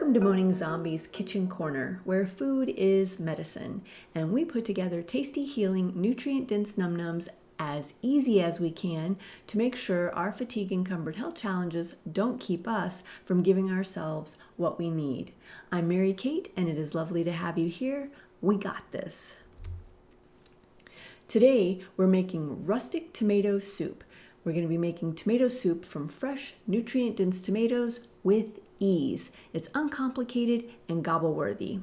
Welcome to Moaning Zombie's Kitchen Corner, where food is medicine, and we put together tasty, healing, nutrient-dense num-nums as easy as we can to make sure our fatigue-encumbered health challenges don't keep us from giving ourselves what we need. I'm Mary Kate, and it is lovely to have you here. We got this. Today, we're making rustic tomato soup. We're going to be making tomato soup from fresh, nutrient-dense tomatoes with ease. It's uncomplicated and gobble-worthy.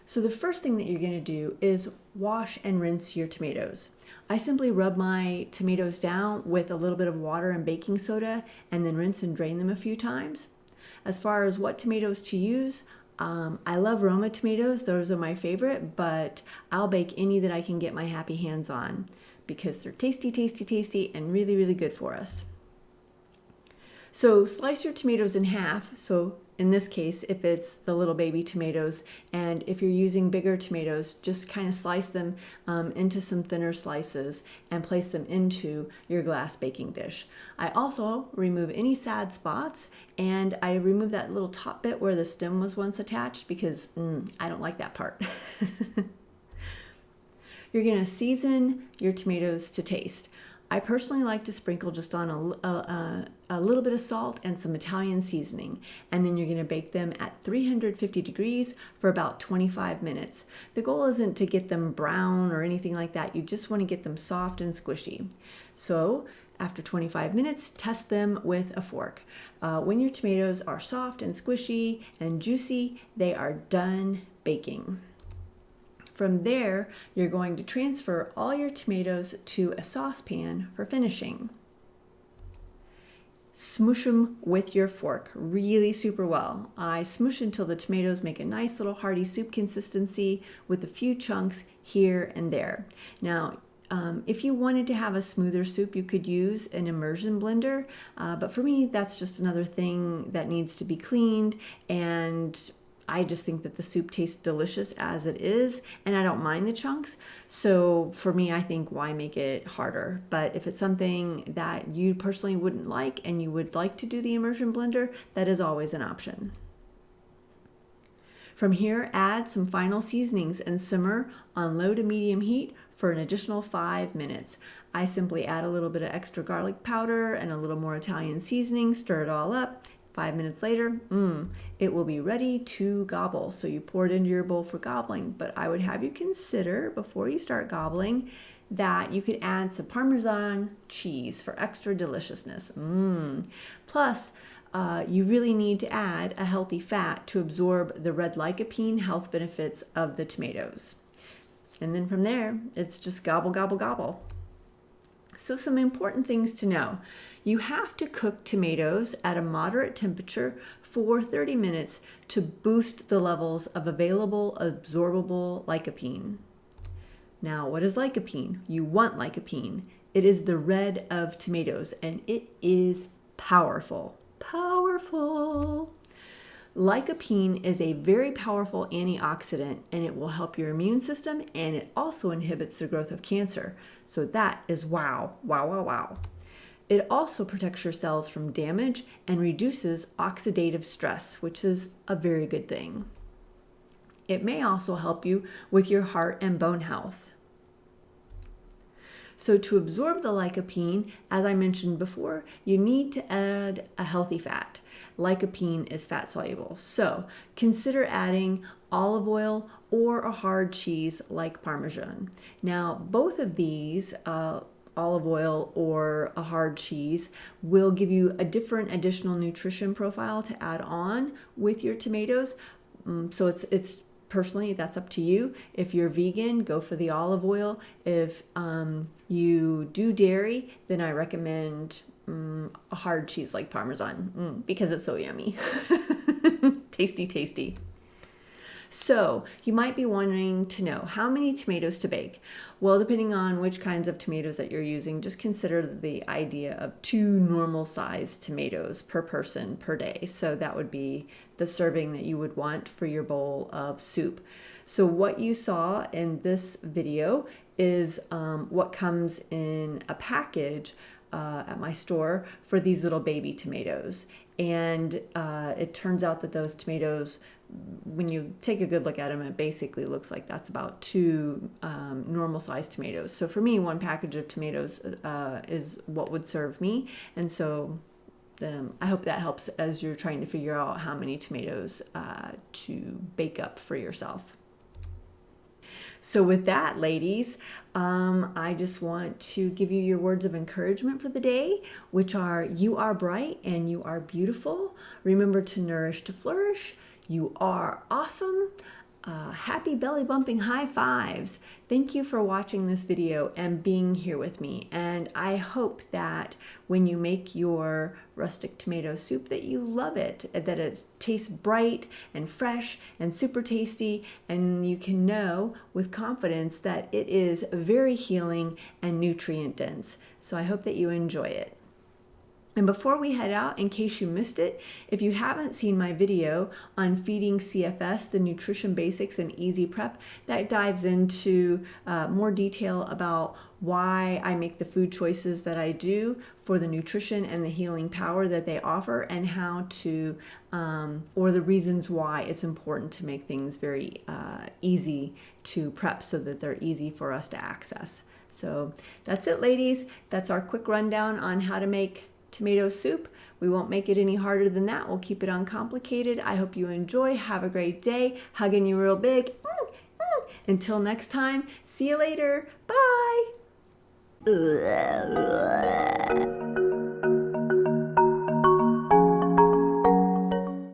So the first thing that you're going to do is wash and rinse your tomatoes. I simply rub my tomatoes down with a little bit of water and baking soda and then rinse and drain them a few times. As far as what tomatoes to use, I love Roma tomatoes. Those are my favorite, but I'll bake any that I can get my happy hands on because they're tasty, tasty, tasty, and really, really good for us. So slice your tomatoes in half. So in this case, if it's the little baby tomatoes, and if you're using bigger tomatoes, just kind of slice them into some thinner slices and place them into your glass baking dish. I also remove any sad spots, and I remove that little top bit where the stem was once attached because I don't like that part. You're going to season your tomatoes to taste. I personally like to sprinkle just on a little bit of salt and some Italian seasoning, and then you're going to bake them at 350 degrees for about 25 minutes. The goal isn't to get them brown or anything like that. You just want to get them soft and squishy. So after 25 minutes, test them with a fork. When your tomatoes are soft and squishy and juicy, they are done baking. From there, you're going to transfer all your tomatoes to a saucepan for finishing. Smoosh them with your fork really super well. I smoosh until the tomatoes make a nice little hearty soup consistency with a few chunks here and there. Now, if you wanted to have a smoother soup, you could use an immersion blender, but for me, that's just another thing that needs to be cleaned, and I just think that the soup tastes delicious as it is, and I don't mind the chunks. So for me, I think why make it harder? But if it's something that you personally wouldn't like and you would like to do the immersion blender, that is always an option. From here, add some final seasonings and simmer on low to medium heat for an additional 5 minutes. I simply add a little bit of extra garlic powder and a little more Italian seasoning, stir it all up. 5 minutes later, it will be ready to gobble. So you pour it into your bowl for gobbling, but I would have you consider before you start gobbling that you could add some Parmesan cheese for extra deliciousness. Plus, you really need to add a healthy fat to absorb the red lycopene health benefits of the tomatoes. And then from there, it's just gobble, gobble, gobble. So some important things to know. You have to cook tomatoes at a moderate temperature for 30 minutes to boost the levels of available absorbable lycopene. Now, what is lycopene? You want lycopene. It is the red of tomatoes, and it is powerful. Powerful! Lycopene is a very powerful antioxidant, and it will help your immune system, and it also inhibits the growth of cancer. So that is wow, wow, wow, wow. It also protects your cells from damage and reduces oxidative stress, which is a very good thing. It may also help you with your heart and bone health. So to absorb the lycopene, as I mentioned before, you need to add a healthy fat. Lycopene is fat soluble, so consider adding olive oil or a hard cheese like Parmesan. Now, both of these, olive oil or a hard cheese, will give you a different additional nutrition profile to add on with your tomatoes. So it's personally, that's up to you. If you're vegan, go for the olive oil. If you do dairy, then I recommend a hard cheese like Parmesan because it's so yummy. Tasty, tasty. So you might be wanting to know how many tomatoes to bake. Well, depending on which kinds of tomatoes that you're using, just consider the idea of 2 normal sized tomatoes per person per day. So that would be the serving that you would want for your bowl of soup. So what you saw in this video is what comes in a package at my store for these little baby tomatoes. And it turns out that those tomatoes, when you take a good look at them, it basically looks like that's about 2 normal sized tomatoes. So for me, 1 package of tomatoes is what would serve me. And so I hope that helps as you're trying to figure out how many tomatoes to bake up for yourself. So with that, ladies, I just want to give you your words of encouragement for the day, which are: you are bright and you are beautiful. Remember to nourish to flourish. You are awesome. Happy belly bumping high fives. Thank you for watching this video and being here with me. And I hope that when you make your rustic tomato soup that you love it, that it tastes bright and fresh and super tasty, and you can know with confidence that it is very healing and nutrient dense. So I hope that you enjoy it. And before we head out, in case you missed it, if you haven't seen my video on feeding CFS, the nutrition basics and easy prep, that dives into more detail about why I make the food choices that I do for the nutrition and the healing power that they offer, and how to, or the reasons why it's important to make things very easy to prep so that they're easy for us to access. So that's it, ladies. That's our quick rundown on how to make tomato soup. We won't make it any harder than that. We'll keep it uncomplicated. I hope you enjoy. Have a great day. Hugging you real big. Until next time, see you later. Bye.